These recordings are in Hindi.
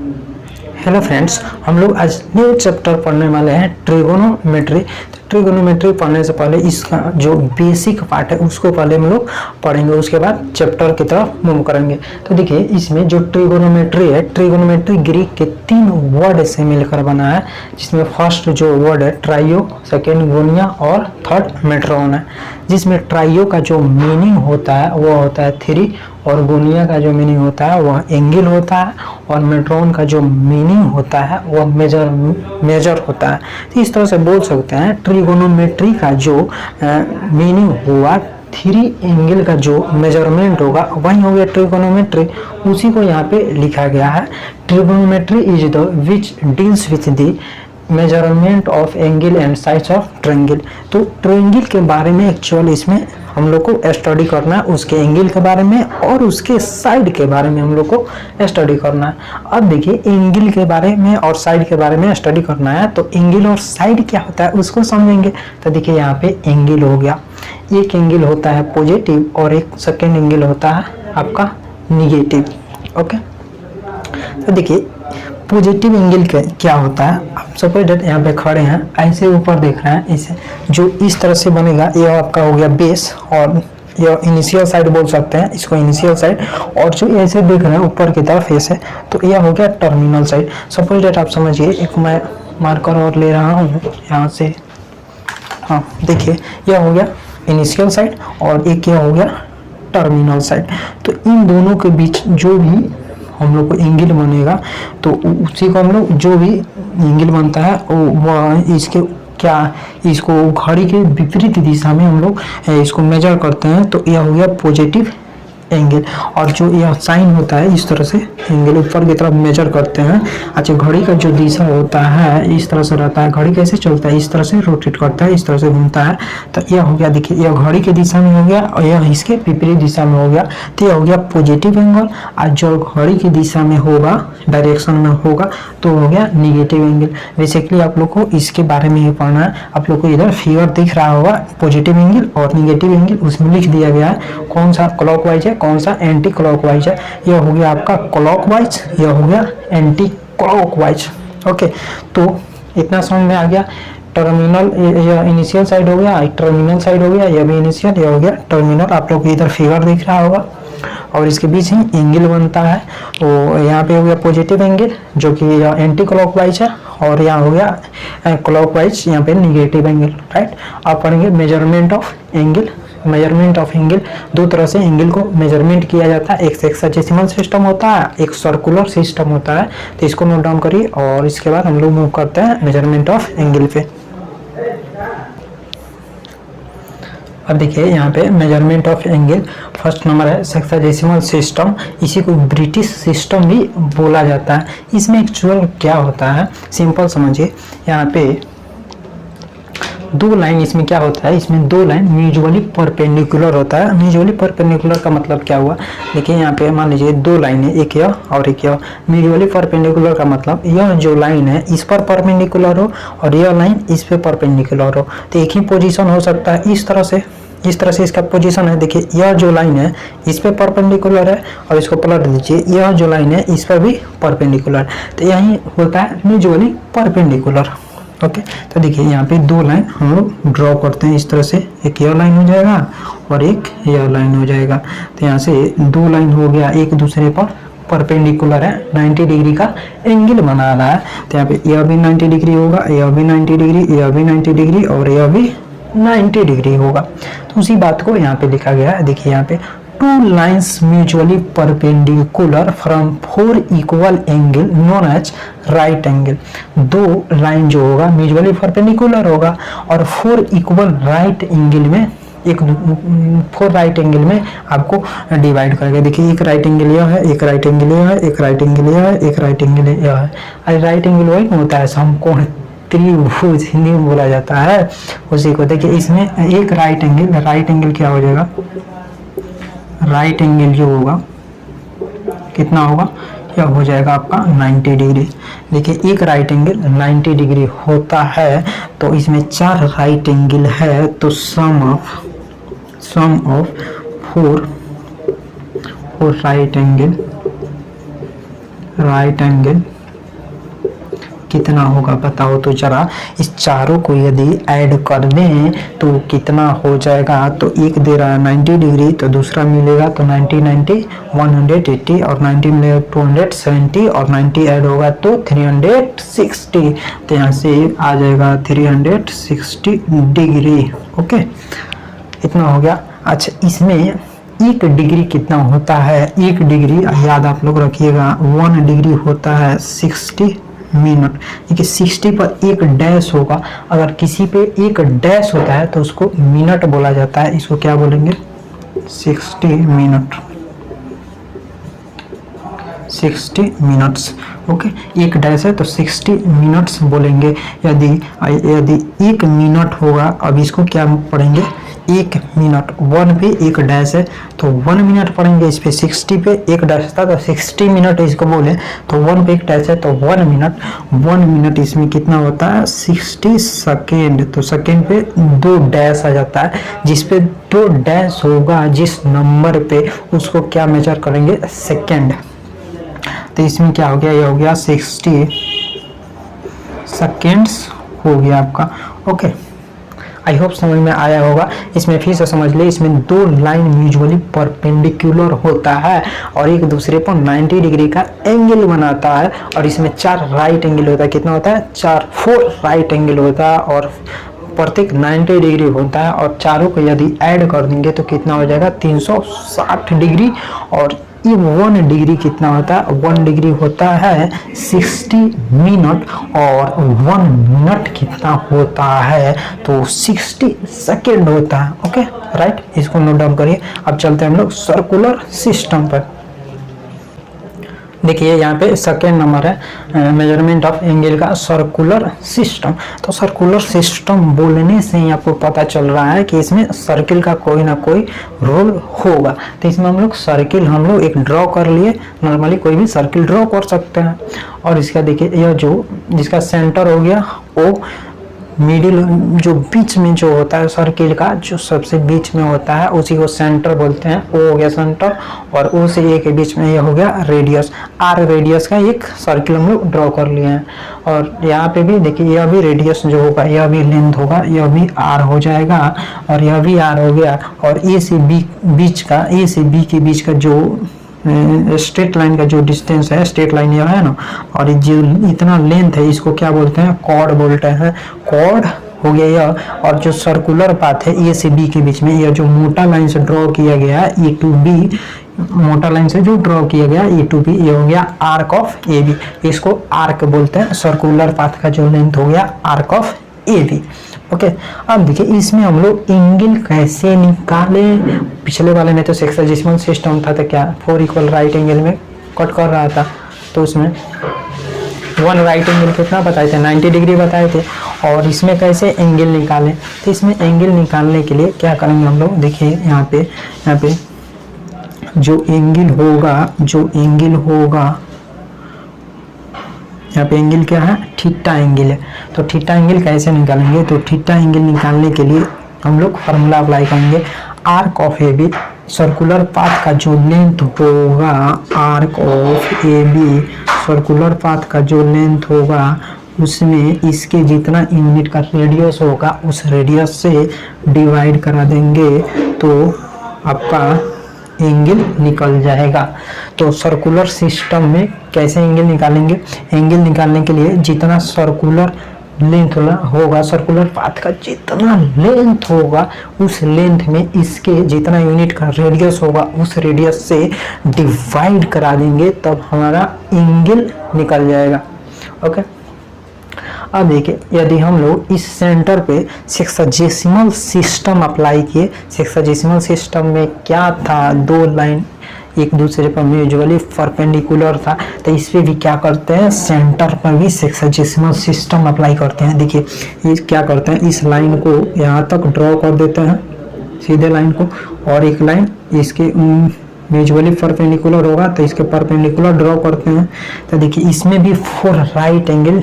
हेलो फ्रेंड्स, हम लोग आज न्यू चैप्टर पढ़ने वाले हैं ट्रिगोनोमेट्री। ट्रिगोनोमेट्री पढ़ने से पहले इसका जो बेसिक पार्ट है उसको पहले हम लोग पढ़ेंगे, उसके बाद चैप्टर की तरफ मूव करेंगे। तो देखिए, इसमें जो ट्रिगोनोमेट्री है, ट्रिगोनोमेट्री ग्रीक के 3 वर्ड से मिलकर बना है, जिसमें फर्स्ट जो वर्ड है ट्राइयो, सेकेंड गोनिया और थर्ड मेट्रोन है। जिसमें ट्राइयो का जो मीनिंग होता है वो होता है 3, और गोनिया का जो मीनिंग होता है वह एंगल होता है, और मेट्रोन का जो मीनिंग होता है वह मेजर होता है। तो इस तरह से बोल सकते हैं ट्रिगोनोमेट्री का जो मीनिंग हुआ 3 एंगल का जो मेजरमेंट होगा वही हो गया ट्रिगोनोमेट्री। उसी को यहाँ पे लिखा गया है। Trigonometry is the which deals with the measurement of angle and sides of triangle. तो ट्रायंगल के बारे में एक्चुअल इसमें हम लोग को स्टडी करना है, उसके एंगल के बारे में और उसके साइड के बारे में हम लोग को स्टडी करना है। अब देखिए, एंगल के बारे में और साइड के बारे में स्टडी करना है, तो एंगल और साइड क्या होता है उसको समझेंगे। तो देखिए, यहाँ पे एंगल हो गया, एक एंगल होता है पॉजिटिव और एक सेकेंड एंगल होता है आपका निगेटिव। ओके, तो देखिए पॉजिटिव एंगल क्या होता है। आप सपोज दैट यहाँ पे खड़े हैं, ऐसे ऊपर देख रहे हैं, इसे जो इस तरह से बनेगा ये आपका हो गया बेस, और यह इनिशियल साइड बोल सकते हैं इसको, इनिशियल साइड। और जो ऐसे देख रहे हैं ऊपर की तरफ ऐसे, तो यह हो गया टर्मिनल साइड। सपोज दैट आप समझिए, एक मैं मार्कर और ले रहा हूँ यहाँ से, हाँ देखिए यह हो गया इनिशियल साइड और एक यह हो गया टर्मिनल साइड। तो इन दोनों के बीच जो भी हम लोग को एंगल बनेगा, तो उसी को हम लोग जो भी एंगल बनता है वो इसके क्या, इसको घड़ी के विपरीत दिशा में हम लोग इसको मेजर करते हैं। तो यह हो गया पॉजिटिव एंगल। और जो यह साइन होता है, इस तरह से एंगल ऊपर की तरफ मेजर करते हैं। अच्छा, घड़ी का जो दिशा होता है इस तरह से रहता है, घड़ी कैसे चलता है, इस तरह से रोटेट करता है, इस तरह से घूमता है। तो यह हो गया, देखिए यह घड़ी की दिशा में हो गया और यह इसके विपरीत दिशा में हो गया। तो यह हो गया पॉजिटिव एंगल। और जो घड़ी की दिशा में होगा, डायरेक्शन में होगा, तो हो गया निगेटिव एंगल। बेसिकली आप लोग को इसके बारे में ही पढ़ना है। आप लोग को इधर फिगर दिख रहा होगा, पॉजिटिव एंगल और निगेटिव एंगल, उसमें लिख दिया गया है कौन सा क्लॉकवाइज है, कौन सा एंटी क्लॉकवाइज है। यह हो गया आपका क्लॉकवाइज, यह हो गया एंटी क्लॉकवाइज। ओके, तो इतना समझ में आ गया। टर्मिनल, यह इनिशियल साइड हो गया, टर्मिनल साइड हो गया, यह भी इनिशियल, यह हो गया टर्मिनल। आप लोग को इधर फिगर दिख रहा होगा और इसके बीच ही एंगल बनता है। तो यहाँ पे हो गया पॉजिटिव एंगल जो कि एंटी क्लॉकवाइज है, और यहाँ हो गया क्लॉकवाइज, यहाँ पे निगेटिव एंगल। राइट, आप पढ़ेंगे measurement of angle. Measurement of angle, दो तरह से एंगल को मेजरमेंट किया जाता है, एक हेक्साडेसिमल सिस्टम होता है, एक सर्कुलर सिस्टम होता है। तो इसको नोट डाउन करिए और इसके बाद हम लोग मूव करते हैं मेजरमेंट ऑफ एंगल पे। अब देखिए यहाँ पे measurement of angle first number है हेक्साडेसिमल सिस्टम। इसी को ब्रिटिश सिस्टम भी बोला जाता है। इसमें एक्चुअल क्या होता है, सिंपल समझिए। यहाँ पे 2 लाइन, इसमें क्या होता है, इसमें 2 लाइन म्यूचुअली परपेंडिकुलर होता है। म्यूचुअली परपेंडिकुलर का मतलब क्या हुआ, देखिए यहाँ पे मान लीजिए 2 लाइन है, एक यह और एक यह। म्यूचुअली परपेंडिकुलर का मतलब यह जो लाइन है इस पर परपेंडिकुलर हो और यह लाइन इस पे परपेंडिकुलर हो। तो एक ही पोजीशन हो सकता है, इस तरह से इसका पोजीशन है। देखिए यह जो लाइन है इस पे परपेंडिकुलर है, और इसको पलट दीजिए, यह जो लाइन है इस पर भी परपेंडिकुलर। तो यही होता है म्यूचुअली परपेंडिकुलर। ओके, तो देखिए यहाँ पे 2 लाइन हम लोग ड्रॉ करते हैं इस तरह से, एक यह लाइन हो जाएगा और एक यह लाइन हो जाएगा। तो यहाँ से 2 लाइन हो गया, एक दूसरे पर परपेंडिकुलर है, 90 डिग्री का एंगल बना रहा है। तो यहाँ पे यह भी 90 डिग्री होगा, यह भी 90 डिग्री, यह भी 90 डिग्री और यह भी 90 डिग्री होगा। तो उसी बात को यहाँ पे लिखा गया है। देखिए यहाँ पे 2 lines mutually perpendicular from 4 equal angle known as right angle। 2 line जो होगा म्यूचुअली परपेंडिकुलर होगा और 4 इक्वल राइट एंगल में, एक 4 राइट एंगल में आपको डिवाइड करेगा। देखिए एक राइट एंगल यह है, एक राइट एंगल यह है, एक राइट एंगल यह है, एक राइट एंगल यह है। अरे राइट एंगल वही होता है समकोण त्रिभुज हिंदी में बोला जाता है उसी को। देखिए इसमें एक राइट एंगल क्या हो जाएगा, राइट एंगल जो होगा कितना होगा, यह हो जाएगा आपका 90 डिग्री। देखिए एक राइट एंगल 90 डिग्री होता है, तो इसमें 4 राइट एंगल है, तो sum of 4 right angle right angle कितना होगा बताओ तो जरा। इस चारों को यदि ऐड कर दें तो कितना हो जाएगा। तो एक दे रहा है 90 डिग्री, तो दूसरा मिलेगा तो 90 90 180 और 90 मिलेगा 270 और 90 ऐड होगा तो 360। तो यहाँ से आ जाएगा 360 डिग्री। ओके, इतना हो गया। अच्छा, इसमें एक डिग्री कितना होता है? एक डिग्री याद आप लोग रखिएगा, 1 डिग्री होता है 60 मिनट। देखिए 60 पर एक डैश होगा, अगर किसी पे एक डैश होता है तो उसको मिनट बोला जाता है। इसको क्या बोलेंगे? 60 मिनट, 60 मिनट्स। ओके, एक डैश है तो 60 मिनट्स बोलेंगे। यदि यदि एक मिनट होगा, अब इसको क्या पढ़ेंगे? एक मिनट, 1 पे एक डैश है तो 1 मिनट पढ़ेंगे। इस पे 60 पे एक डैश था तो 60 मिनट इसको बोले, तो 1 पे एक डैश है तो 1 मिनट। 1 मिनट इसमें कितना होता है? 60 सेकेंड। तो सेकेंड पे 2 डैश आ जाता है, जिस पे 2 डैश होगा जिस नंबर पे, उसको क्या मेजर करेंगे? सेकेंड। तो इसमें क्या हो गया? ये हो गया 60 सेकेंड्स हो गया आपका। ओके, आई होप समझ में आया होगा। इसमें फिर से समझ ले, इसमें 2 लाइन म्यूचुअली परपेंडिकुलर होता है और एक दूसरे पर 90 डिग्री का एंगल बनाता है, और इसमें 4 राइट एंगल होता है। कितना होता है? 4 राइट एंगल होता है और प्रत्येक 90 डिग्री होता है, और चारों को यदि ऐड कर देंगे तो कितना हो जाएगा? 360 डिग्री। और ये 1 डिग्री कितना होता है? 1 डिग्री होता है 60 मिनट, और 1 मिनट कितना होता है? तो 60 सेकेंड होता है। ओके राइट, इसको नोट डाउन करिए। अब चलते हैं हम लोग सर्कुलर सिस्टम पर। देखिए यहाँ पे सेकेंड नंबर है मेजरमेंट ऑफ एंगल का सर्कुलर सिस्टम। तो सर्कुलर सिस्टम बोलने से ही आपको पता चल रहा है कि इसमें सर्किल का कोई ना कोई रोल होगा। तो इसमें हम लोग सर्किल हम लोग एक ड्रॉ कर लिए, नॉर्मली कोई भी सर्किल ड्रॉ कर सकते हैं। और इसका देखिए यह जो जिसका सेंटर हो गया वो मिडिल, जो बीच में जो होता है सर्किल का, जो सबसे बीच में होता है उसी को सेंटर बोलते हैं। वो हो गया सेंटर, और ओ से ए के बीच में ये हो गया रेडियस। आर रेडियस का एक सर्किल हम लोग ड्रॉ कर लिए हैं। और यहाँ पे भी देखिए यह भी रेडियस जो होगा, यह भी लेंथ होगा, यह भी आर हो जाएगा, और यह भी आर हो गया। और ए से बी बीच का, ए से बी के बीच का जो स्ट्रेट लाइन का जो डिस्टेंस है, स्ट्रेट लाइन यह है ना, और जो इतना लेंथ है इसको क्या बोलते हैं? कॉर्ड बोलते हैं। कॉर्ड हो गया यह। और जो सर्कुलर पाथ है ए से बी के बीच में, यह जो मोटा लाइन से ड्रॉ किया गया ए टू बी, मोटा लाइन से जो ड्रॉ किया गया ए टू बी, ये हो गया आर्क ऑफ ए बी। इसको आर्क बोलते हैं। सर्कुलर पाथ का जो लेंथ हो गया arc of A B. Okay, अब देखिए इसमें हम लोग एंगल कैसे निकाले। पिछले वाले में तो सेक्सोजेसिमल सिस्टम था, तो क्या 4 इक्वल राइट एंगल में कट कर रहा था, तो उसमें 1 राइट एंगल कितना बताए थे? 90 डिग्री बताए थे। और इसमें कैसे एंगल निकालें? तो इसमें एंगल निकालने के लिए क्या करेंगे हम लोग? देखिए यहाँ पे जो एंगल होगा यहाँ पे एंगल क्या है? थीटा एंगल है। तो थीटा एंगल कैसे निकालेंगे? तो थीटा एंगल निकालने के लिए हम लोग फार्मूला अप्लाई करेंगे। Arc of A B, circular path का जो लेंथ होगा, arc of A B, circular path का जो लेंथ होगा उसमें इसके जितना यूनिट का रेडियस होगा उस रेडियस से डिवाइड करा देंगे तो आपका एंगल निकल जाएगा। तो सर्कुलर सिस्टम में कैसे एंगल निकालेंगे? एंगल निकालने के लिए जितना सर्कुलर लेंथ होगा, सर्कुलर पाथ का जितना लेंथ होगा उस लेंथ में इसके जितना यूनिट का रेडियस होगा उस रेडियस से डिवाइड करा देंगे, तब हमारा एंगल निकल जाएगा। ओके, अब देखिए यदि हम लोग इस सेंटर पे सेक्सोजेसिमल सिस्टम अप्लाई किए, सेक्सोजेसिमल सिस्टम में क्या था? 2 लाइन एक दूसरे पर म्यूचुअली परपेंडिकुलर था, तो इस पे भी क्या करते हैं? सेंटर पर भी सेक्सोजेसिमल सिस्टम अप्लाई करते हैं। देखिए ये क्या करते हैं? इस लाइन को यहाँ तक ड्रॉ कर देते हैं, सीधे लाइन को, और एक लाइन इसके म्यूचुअली परपेंडिकुलर होगा तो इसके परपेंडिकुलर ड्रॉ करते हैं। तो देखिए इसमें भी 4 राइट एंगल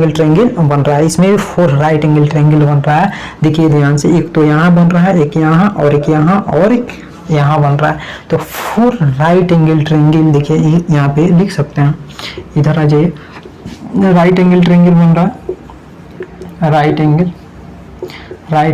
ट्रायंगल बन रहा है। इसमें भी 4 राइट एंगल ट्रायंगल बन रहा है। देखिए ध्यान से, एक तो यहाँ बन रहा है, एक यहाँ, और एक यहाँ, और एक यहाँ बन रहा है। तो 4 राइट एंगल ट्रायंगल देखिए यहाँ पे लिख सकते हैं, इधर आ जाइए, राइट एंगल ट्रायंगल बन रहा है, राइट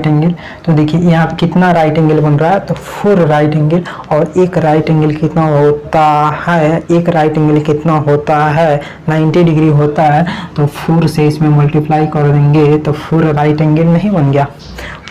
एंगल। तो देखिए यहाँ पे कितना राइट एंगल बन रहा है, तो 4 राइट एंगल, और एक राइट एंगल कितना होता है, एक राइट एंगल कितना होता है, 90 डिग्री होता है। तो 4 से इसमें मल्टीप्लाई कर देंगे तो 4 राइट एंगल नहीं बन गया।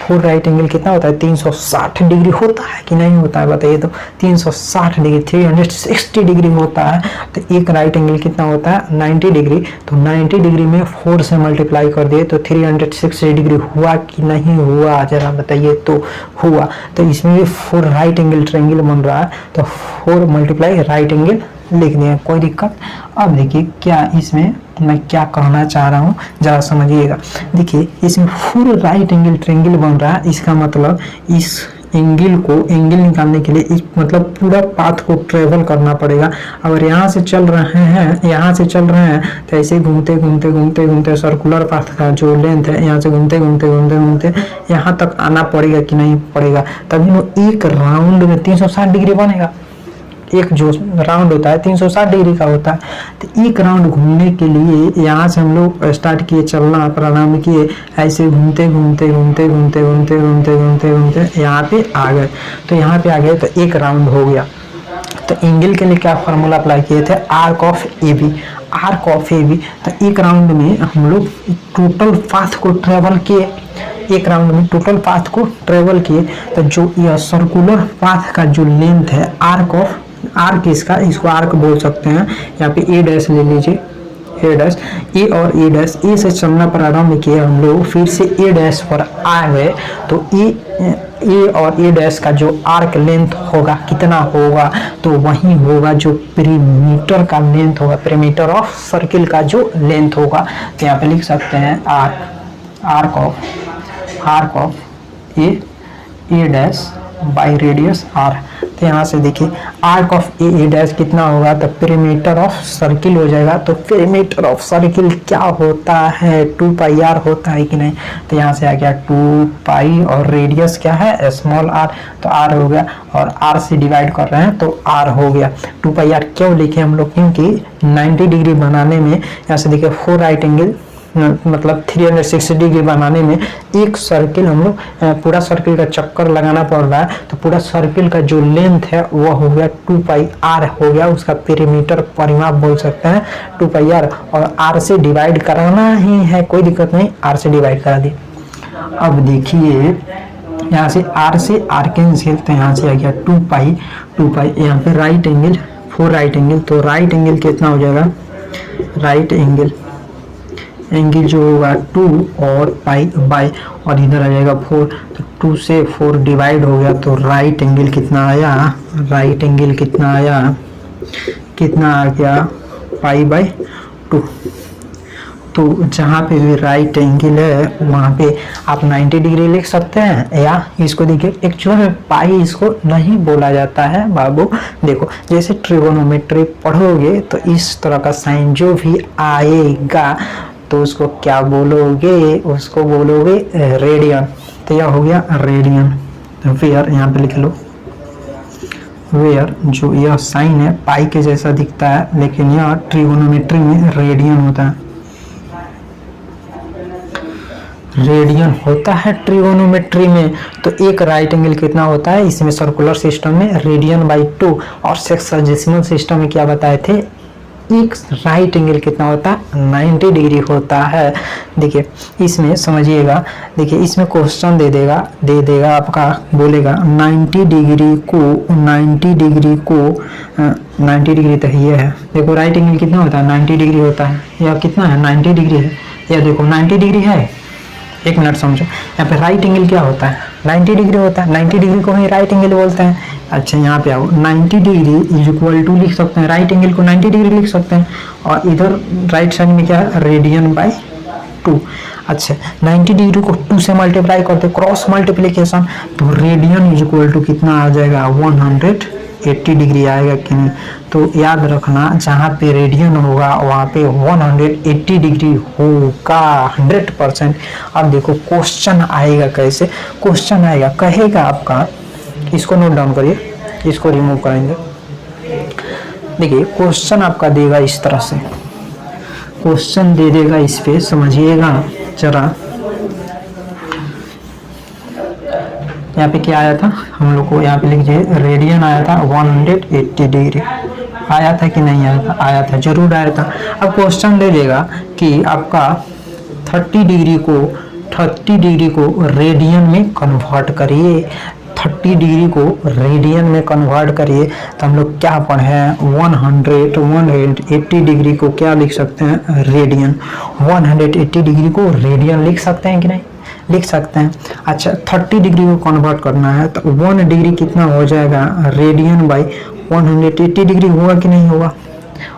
4 राइट एंगल कितना होता है, 360 डिग्री होता है कि नहीं होता है बताइए। तो 360 डिग्री 360 डिग्री होता है। तो एक राइट एंगल कितना होता है, 90 डिग्री। तो 90 डिग्री में 4 से मल्टीप्लाई कर दिए तो 360 डिग्री हुआ कि नहीं हुआ, जरा बताइए। तो हुआ। तो इसमें भी 4 राइट एंगल ट्रायंगल बन रहा है। तो 4 मल्टीप्लाई राइट एंगल लिख दिया, कोई दिक्कत। अब देखिए क्या इसमें मैं क्या कहना चाह रहा हूँ जरा समझिएगा। देखिए इसमें 4 राइट एंगल ट्रायंगल बन रहा है, इसका मतलब इस एंगल को, एंगल निकालने के लिए इस मतलब पूरा पाथ को ट्रेवल करना पड़ेगा। अगर यहाँ से चल रहे हैं, यहाँ से चल रहे हैं तो ऐसे घूमते घूमते घूमते घूमते सर्कुलर पाथ का जो लेंथ है, यहाँ से घूमते घूमते घूमते घूमते यहाँ तक आना पड़ेगा कि नहीं पड़ेगा, तभी वो एक राउंड में 360 डिग्री बनेगा। एक जो राउंड होता है 360 डिग्री का होता है। तो एक राउंड घूमने के लिए यहाँ से हम लोग स्टार्ट किए, चलना प्रारंभ किए, ऐसे घूमते घूमते घूमते घूमते घूमते घूमते घूमते घूमते यहाँ पे आ गए। तो यहाँ पे आ गए तो एक राउंड हो गया। तो एंगल के लिए क्या फार्मूला अप्लाई किए थे, arc of A B, arc of A B. तो एक राउंड में हम लोग टोटल पाथ को ट्रेवल किए, एक राउंड में टोटल पाथ को ट्रेवल किए। तो जो यह सर्कुलर पाथ का जो लेंथ है, आर्क ऑफ, आर्क इसका, इसको आर्क बोल सकते हैं। यहाँ पे ए डैश ले लीजिए, ए डैश, ए और ए डैश, ए से चलना प्रारंभ किया हम लोग, फिर से ए डैश पर आ गए। तो ए और ए डैश का जो आर्क लेंथ होगा कितना होगा, तो वही होगा जो पेरीमीटर का लेंथ होगा, पेरीमीटर ऑफ सर्किल का जो लेंथ होगा। तो यहाँ पे लिख सकते हैं arc of A dash by radius R. तो यहाँ से देखिए आर्क ऑफ ए डैश कितना होगा, तो पेरीमीटर ऑफ सर्किल हो जाएगा। तो पेरीमीटर ऑफ सर्किल क्या होता है, 2 पाई आर होता है कि नहीं। तो यहाँ से आ गया 2 पाई, और रेडियस क्या है, स्मॉल आर, तो आर हो गया, और आर से डिवाइड कर रहे हैं तो आर हो गया। 2 पाई आर क्यों लिखे हम लोग, क्योंकि 90 डिग्री बनाने में, यहाँ से देखिए 4 राइट एंगल मतलब 360 डिग्री बनाने में एक सर्किल हम लोग पूरा सर्किल का चक्कर लगाना पड़ रहा है। तो पूरा सर्किल का जो लेंथ है वह हो गया 2 पाई आर हो गया, उसका पेरीमीटर परिमाप बोल सकते हैं 2 पाई आर, और आर से डिवाइड कराना ही है, कोई दिक्कत नहीं, आर से डिवाइड करा दी। अब देखिए यहाँ से आर कैंसिल, तो यहाँ से आ गया 2 पाई, यहाँ पे राइट एंगल 4 राइट एंगल, तो राइट एंगल कितना हो जाएगा, राइट एंगल जो होगा 2 और पाई बाई, और इधर आ जाएगा 4। तो 2 से 4 डिवाइड हो गया, तो राइट एंगल कितना आया, राइट एंगल कितना आया, कितना आ गया, पाई बाई 2। तो जहाँ पे भी राइट एंगल है वहाँ पे आप 90 डिग्री लिख सकते हैं, या इसको देखिए एक्चुअल में पाई इसको नहीं बोला जाता है बाबू। देखो जैसे ट्रिगोनोमेट्री पढ़ोगे तो इस तरह का साइन जो भी आएगा तो उसको क्या बोलोगे, उसको बोलोगे रेडियन। तो यह हो गया रेडियन। वेयर यहाँ पे लिख लो, वेयर जो यह साइन है पाई के जैसा दिखता है, लेकिन यह ट्रिगोनोमेट्री में रेडियन होता है, रेडियन होता है ट्रिगोनोमेट्री में। तो एक राइट एंगल कितना होता है इसमें, सर्कुलर सिस्टम में रेडियन बाई 2, और सेक्साजेसिमल सिस्टम में क्या बताए थे, एक राइट एंगल कितना होता है 90 डिग्री होता है। देखिए इसमें समझिएगा, देखिए इसमें क्वेश्चन दे देगा आपका, बोलेगा 90 डिग्री को 90 डिग्री तो ये है। देखो राइट एंगल कितना होता है 90 डिग्री होता है, या कितना है 90 डिग्री है, या देखो 90 डिग्री है। एक मिनट समझो, यहाँ पे राइट एंगल क्या होता है 90 डिग्री होता है, 90 डिग्री को ही राइट एंगल बोलते हैं। अच्छा यहाँ पे आओ, 90 डिग्री इज इक्वल टू लिख सकते हैं, राइट एंगल को 90 डिग्री लिख सकते हैं, और इधर राइट साइड में क्या है रेडियन बाई 2। अच्छा 90 डिग्री को 2 से मल्टीप्लाई करते, क्रॉस मल्टीप्लीकेशन, तो रेडियन इज इक्वल टू कितना आ जाएगा 180 डिग्री आएगा कि नहीं। तो याद रखना जहाँ पे रेडियन होगा वहाँ पे 180 डिग्री होगा 100%। अब देखो क्वेश्चन आएगा कैसे, क्वेश्चन आएगा कहेगा आपका, इसको नोट डाउन करिए, इसको रिमूव करेंगे। देखिए क्वेश्चन आपका देगा इस तरह से, क्वेश्चन दे देगा इस पे, समझिएगा जरा। यहाँ पे क्या आया था हम लोग को, यहाँ पे लिखिए रेडियन आया था 180 डिग्री, आया था कि नहीं आया था? आया था, जरूर आया था। अब क्वेश्चन दे देगा कि आपका 30 डिग्री को रेडियन में कन्वर्ट करिए, 30 डिग्री को रेडियन में कन्वर्ट करिए। तो हम लोग क्या पढ़े हैं, 180 डिग्री को क्या लिख सकते हैं, रेडियन। 180 डिग्री को रेडियन लिख सकते हैं कि नहीं? लिख सकते हैं। अच्छा 30 डिग्री को कन्वर्ट करना है तो 1 डिग्री कितना हो जाएगा, रेडियन बाई 180 डिग्री होगा कि नहीं होगा?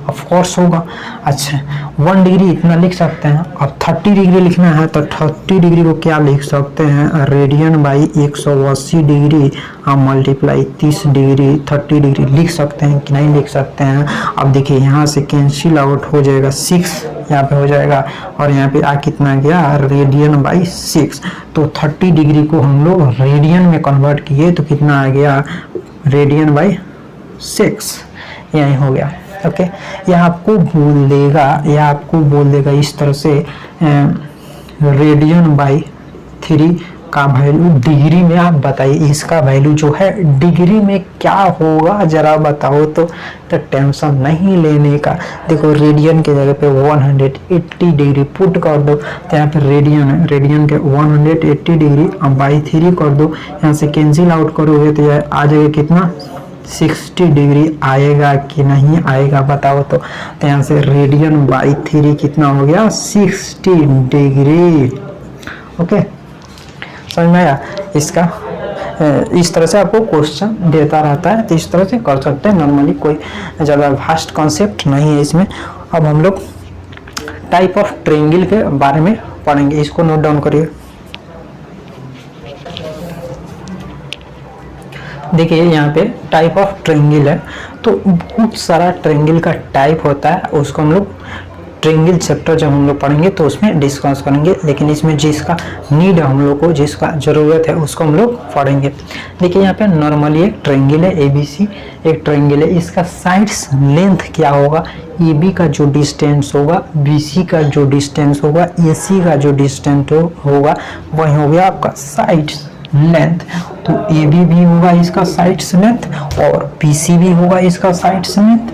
ऑफ कोर्स होगा। अच्छा 1 डिग्री इतना लिख सकते हैं। अब 30 डिग्री लिखना है तो 30 डिग्री को क्या लिख सकते हैं, radian by 180 degree multiply 30 degree, 30 degree लिख सकते हैं कि नहीं लिख सकते हैं? अब देखिए यहाँ से कैंसिल आउट हो जाएगा, 6 यहाँ पे हो जाएगा और यहाँ पे कितना गया, रेडियन बाई 6। तो 30 डिग्री को हम लोग रेडियन में कन्वर्ट किए तो कितना आ गया, रेडियन बाई 6, यही हो गया। ओके यह आपको बोल देगा इस तरह से रेडियन बाई 3 का वैल्यू डिग्री में आप बताइए, इसका वैल्यू जो है डिग्री में क्या होगा जरा बताओ तो टेंशन नहीं लेने का। देखो रेडियन के जगह पे 180 डिग्री पुट कर दो, तो यहाँ पे रेडियन के 180 डिग्री बाई 3 कर दो, यहाँ से कैंसिल आउट करोगे तो यह आ जाएगा कितना, 60 डिग्री आएगा कि नहीं आएगा बताओ तो। यहाँ से रेडियन बाई 3 कितना हो गया, 60 डिग्री। ओके समझ में आया? इसका इस तरह से आपको क्वेश्चन देता रहता है, तो इस तरह से कर सकते हैं। नॉर्मली कोई ज़्यादा वास्ट कॉन्सेप्ट नहीं है इसमें। अब हम लोग टाइप ऑफ ट्रायंगल के बारे में पढ़ेंगे, इसको नोट डाउन करिए। देखिए यहाँ पे टाइप ऑफ ट्रायंगल है, तो बहुत सारा ट्रायंगल का टाइप होता है, उसको हम लोग ट्रायंगल चैप्टर जब हम लोग पढ़ेंगे तो उसमें डिस्कस करेंगे, लेकिन इसमें जिसका नीड है हम लोग को, जिसका ज़रूरत है उसको हम लोग पढ़ेंगे। देखिए यहाँ पे नॉर्मली एक ट्रायंगल है ABC, एक ट्रायंगल है, इसका साइड्स लेंथ क्या होगा, AB का जो डिस्टेंस होगा, BC का जो डिस्टेंस होगा, AC का जो डिस्टेंस होगा, वही हो गया आपका साइड्स लेंथ। तो AB भी होगा इसका साइड्स लेंथ और BC भी होगा इसका साइड्स लेंथ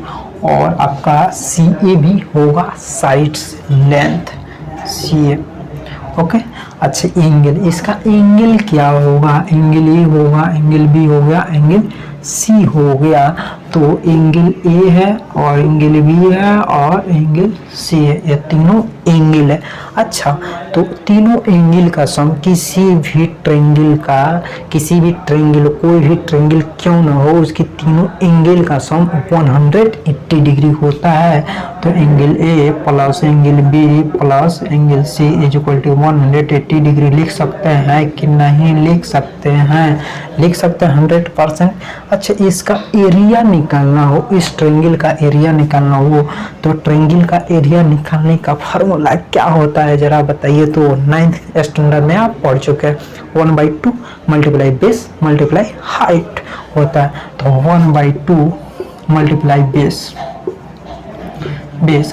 और आपका CA भी होगा साइड्स लेंथ, CA। ओके अच्छा एंगल, इसका एंगल क्या होगा, एंगल A होगा, एंगल B हो गया, एंगल C हो गया। तो एंगल A है और एंगल B है और एंगल C है, ये तीनों एंगल है। अच्छा तो तीनों एंगल का सम किसी भी ट्रायंगल कोई भी ट्रायंगल क्यों ना हो, उसकी तीनों एंगल का सम 180 डिग्री होता है। तो angle A plus angle B plus angle C is equal to 180 degree लिख सकते हैं कि नहीं लिख सकते हैं? लिख सकते हैं 100%। अच्छा इसका एरिया निकालना हो, इस ट्रायंगल का एरिया निकालना हो, तो ट्रायंगल का एरिया निकालने का फार्मूला क्या होता है जरा बताइए? तो 9th स्टैंडर्ड में आप पढ़ चुके हैं, 1/2 मल्टीप्लाई बेस मल्टीप्लाई हाइट होता है। तो 1/2 मल्टीप्लाई बेस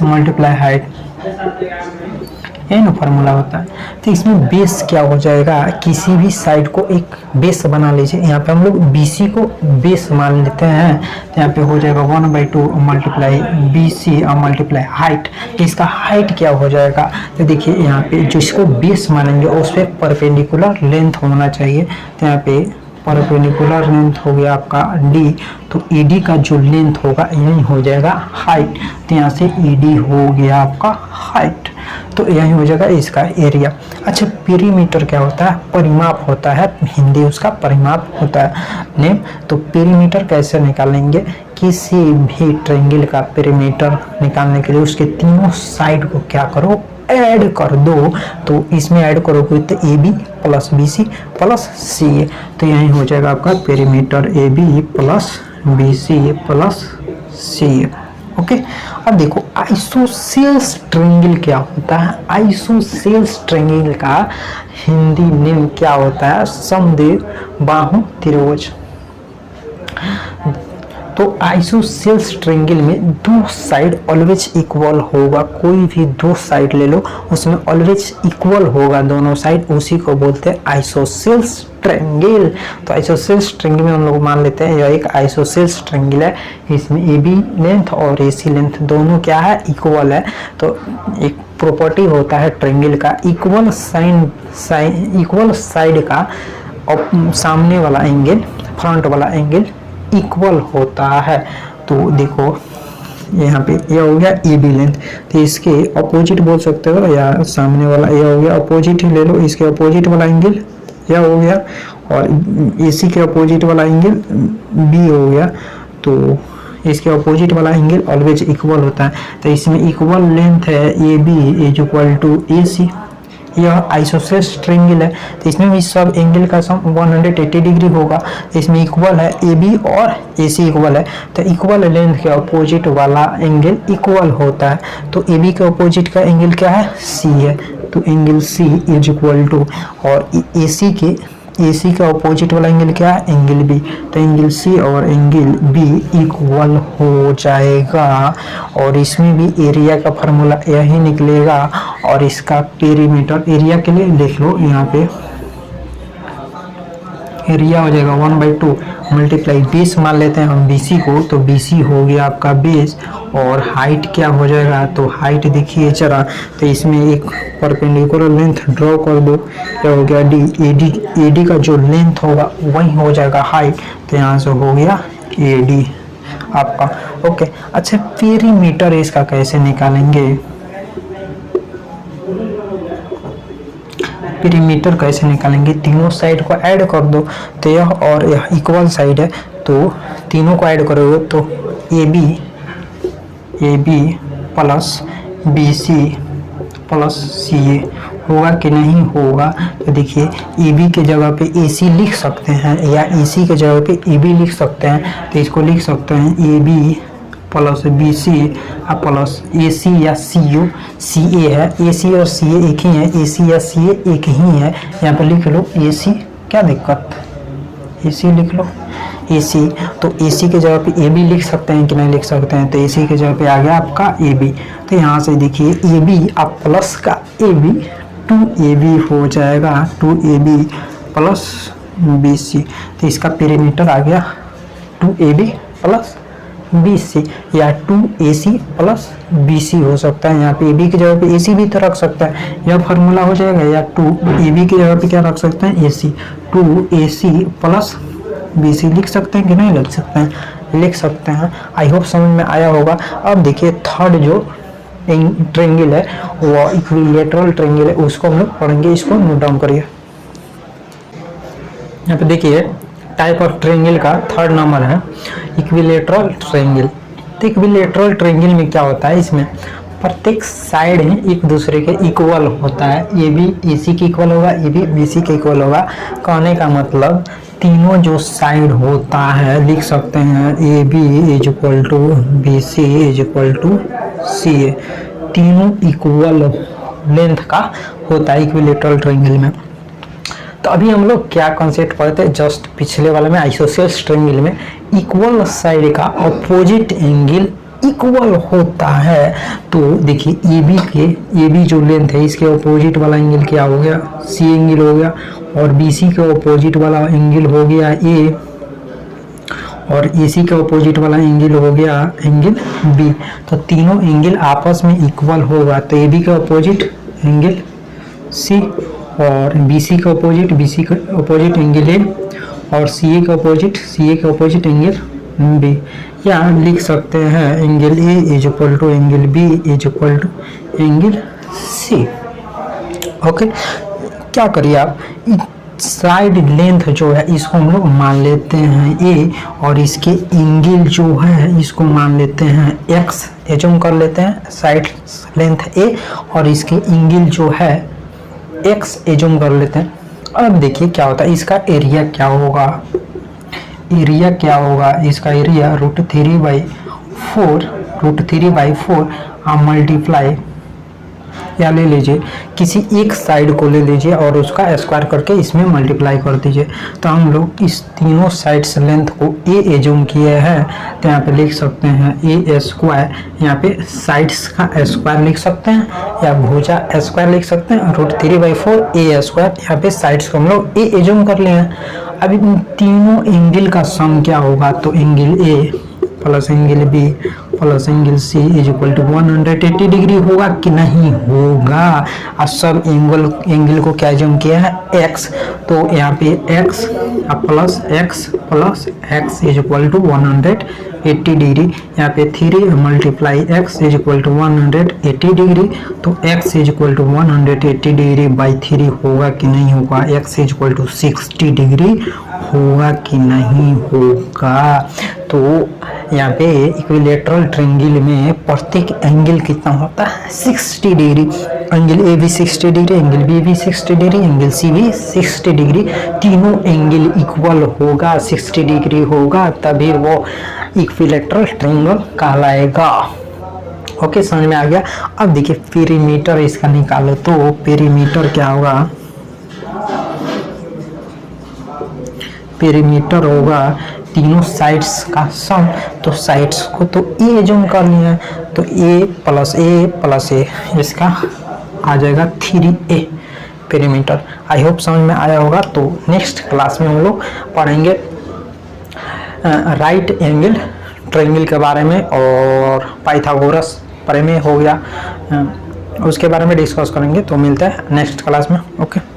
मल्टीप्लाई हाइट, ये ना फार्मूला होता है। तो इसमें बेस क्या हो जाएगा, किसी भी साइड को एक बेस बना लीजिए। यहाँ पे हम लोग BC को बेस मान लेते हैं, तो यहाँ पे हो जाएगा 1/2 मल्टीप्लाई BC और मल्टीप्लाई हाइट। इसका हाइट क्या हो जाएगा, तो देखिए यहाँ पे जिसको बेस मानेंगे उस पर परपेंडिकुलर लेंथ होना चाहिए। तो यहाँ पे परपेंडिकुलर लेंथ हो गया आपका D, तो ED का जो लेंथ होगा यही हो जाएगा हाइट। तो यहाँ से ED हो गया आपका हाइट, तो यही हो जाएगा इसका एरिया। अच्छा पेरीमीटर क्या होता है, परिमाप होता है, हिंदी उसका परिमाप होता है नेम। तो पेरीमीटर कैसे निकालेंगे, किसी भी ट्रायंगल का पेरीमीटर निकालने के लिए उसके तीनों साइड को क्या करो, ऐड कर दो। तो इसमें ऐड करोगे तो AB plus BC plus CA, तो यही हो जाएगा आपका perimeter AB plus BC plus CA। Okay अब देखो आइसोसेल्स ट्रायंगल क्या होता है, आइसोसेल्स ट्रायंगल का हिंदी नेम क्या होता है, समद्विबाहु त्रिभुज। तो आइसोसेल्स ट्रायंगल में दो साइड ऑलवेज इक्वल होगा, कोई भी दो साइड ले लो उसमें ऑलवेज इक्वल होगा दोनों साइड, उसी को बोलते हैं आइसोसेल्स ट्रायंगल। तो आइसोसेल्स ट्रायंगल में हम लोग मान लेते हैं यह एक आइसोसेल्स ट्रायंगल है, इसमें ए बी लेंथ और ए सी लेंथ दोनों क्या है, इक्वल है। तो एक प्रॉपर्टी होता है ट्रायंगल का, इक्वल साइड का सामने वाला एंगल फ्रंट वाला एंगल इक्वल होता है। तो देखो यहाँ पे यह हो गया ए बी लेंथ, तो इसके अपोजिट बोल सकते हो, या सामने वाला यह हो गया अपोजिट ही ले लो, इसके अपोजिट वाला एंगल यह हो गया, और एसी के अपोजिट वाला एंगल बी हो गया। तो इसके अपोजिट वाला एंगल ऑलवेज इक्वल होता है। तो इसमें इक्वल लेंथ है A B is equal to A C, यह आइसोसेल्स ट्रायंगल है। तो इसमें भी सब एंगल का सम 180 डिग्री होगा। इसमें इक्वल है ए बी और ए सी इक्वल है, तो इक्वल लेंथ के अपोजिट वाला एंगल इक्वल होता है। तो ए बी के अपोजिट का एंगल क्या है, सी है, तो angle C is equal to, और ए सी का अपोजिट वाला एंगल क्या है, एंगल बी, तो एंगल सी और एंगल बी इक्वल हो जाएगा। और इसमें भी एरिया का फार्मूला यही निकलेगा, और इसका पेरीमीटर एरिया के लिए लिख लो, यहाँ पे एरिया हो जाएगा 1/2 मल्टीप्लाई 20 मान लेते हैं हम BC को, तो BC हो गया आपका बेस, और हाइट क्या हो जाएगा, तो हाइट देखिए जरा, तो इसमें एक परपेंडिकुलर लेंथ ड्रॉ कर दो, क्या हो गया AD का जो लेंथ होगा वही हो जाएगा हाइट, तो यहाँ से हो गया AD आपका। ओके, अच्छा पेरीमीटर इसका कैसे निकालेंगे, पेरीमीटर कैसे निकालेंगे, तीनों साइड को ऐड कर दो, तो यह और यह इक्वल साइड है, तो तीनों को ऐड करोगे तो A B plus B C plus C A होगा कि नहीं होगा। तो देखिए ए बी के जगह पे ए सी लिख सकते हैं, या ए सी के जगह पे ए बी लिख सकते हैं, तो इसको लिख सकते हैं A B plus B C plus A C या सी यू, सी ए है, ए सी और सी ए एक ही है, ए सी या सी ए एक ही है, यहाँ पे लिख लो ए सी, क्या दिक्कत, ए सी लिख लो ए सी। तो ए सी के जगह पे ए बी लिख सकते हैं कि नहीं लिख सकते हैं, तो ए सी के जगह पे आ गया आपका ए बी। तो यहाँ से देखिए ए बी आप प्लस का ए बी 2AB हो जाएगा, 2AB प्लस बी सी, तो इसका पेरीमीटर आ गया 2AB प्लस BC या 2AC प्लस BC हो सकता है। यहाँ पे AB की जगह पे AC भी तो रख सकता है, यह फार्मूला हो जाएगा, या 2AB की जगह पे क्या रख सकते हैं, AC, 2AC प्लस BC लिख सकते हैं कि नहीं लिख सकते हैं, लिख सकते हैं। आई होप समझ में आया होगा। अब देखिए थर्ड जो ट्रायंगल है वो इक्विलैटरल ट्रायंगल है, उसको हम लोग पढ़ेंगे, इसको नोट डाउन करिए। यहाँ पे देखिए टाइप ऑफ ट्रायंगल का थर्ड नंबर है इक्विलैटरल ट्रायंगल। तो इक्विलैटरल ट्रायंगल में क्या होता है, इसमें प्रत्येक साइड एक दूसरे के इक्वल होता है, ए बी ए सी के इक्वल होगा, ए बी बी सी के इक्वल होगा। कहने का मतलब तीनों जो साइड होता है लिख सकते हैं A B is equal to B C is equal to C A, तीनों इक्वल लेंथ का होता है इक्विलैटरल ट्रायंगल में। तो अभी हम लोग क्या कॉन्सेप्ट पढ़ते हैं, जस्ट पिछले वाले में आइसोसेल्स ट्रायंगल में इक्वल साइड का अपोजिट एंगल इक्वल होता है। तो देखिए ए बी जो लेंथ है इसके अपोजिट वाला एंगल क्या हो गया, सी एंगल हो गया, और बी सी के अपोजिट वाला एंगल हो गया ए, और ए सी के अपोजिट वाला एंगल हो गया एंगल बी। तो तीनों एंगल आपस में इक्वल होगा, तो ए बी का अपोजिट एंगल सी, और बी सी का अपोजिट एंगल ए, और सी ए का अपोजिट एंगल बी। या लिख सकते हैं angle A is equal to angle B is equal to angle C. Okay, क्या करिए आप साइड लेंथ जो है इसको हम लोग मान लेते हैं ए, और इसके एंगल जो है इसको मान लेते हैं एक्स, एज्यूम कर लेते हैं साइड लेंथ ए, और इसके एंगल जो है एक्स एज्यूम कर लेते हैं। अब देखिए क्या होता है, इसका एरिया क्या होगा, इसका एरिया √3/4 आप मल्टीप्लाई या ले लीजिए किसी एक साइड को ले लीजिए और उसका स्क्वायर करके इसमें मल्टीप्लाई कर दीजिए। तो हम लोग इस तीनों साइड्स लेंथ को ए एज्यूम किए हैं, तो यहाँ पे लिख सकते हैं ए स्क्वायर, यहाँ पे साइड्स का स्क्वायर लिख सकते हैं या भुजा स्क्वायर लिख सकते हैं, √3/4 ए स्क्वायर, यहाँ पे साइड्स को हम लोग ए एज्यूम कर लिए हैं। अब इन तीनों एंगल का सम क्या होगा, तो angle A plus angle B plus angle C is equal to 180 degree होगा कि नहीं होगा। और सब एंगल को क्या एज्यूम किया है, एक्स, तो यहाँ पे X plus X is equal to 180 degree, यहाँ पे 3 multiply X is equal to 180 degree, तो X is equal to 180 degree by 3 होगा कि नहीं होगा, X is equal to 60 degree होगा कि नहीं होगा। तो यहाँ पे इक्विलेटरल ट्रायंगल में प्रत्येक एंगल कितना होता है, 60 डिग्री, एंगल ए भी 60 डिग्री, एंगल बी भी 60 डिग्री, एंगल सी भी 60 डिग्री, तीनों एंगल इक्वल होगा, 60 डिग्री होगा, तभी वो इक्विलेटरल ट्रायंगल कहलाएगा। ओके, समझ में आ गया। अब देखिए पेरीमीटर इसका निकालो, तो पेरीमीटर क्या होगा, पेरीमीटर होगा तीनों साइड्स का सम, तो साइड्स को तो ए एज्यूम कर लिया है, तो ए प्लस ए इसका आ जाएगा 3a पेरीमीटर। आई होप समझ में आया होगा। तो नेक्स्ट क्लास में हम लोग पढ़ेंगे राइट एंगल ट्रायंगल के बारे में, और पाइथागोरस प्रमेय हो गया, उसके बारे में डिस्कस करेंगे। तो मिलता है नेक्स्ट क्लास में। ओके।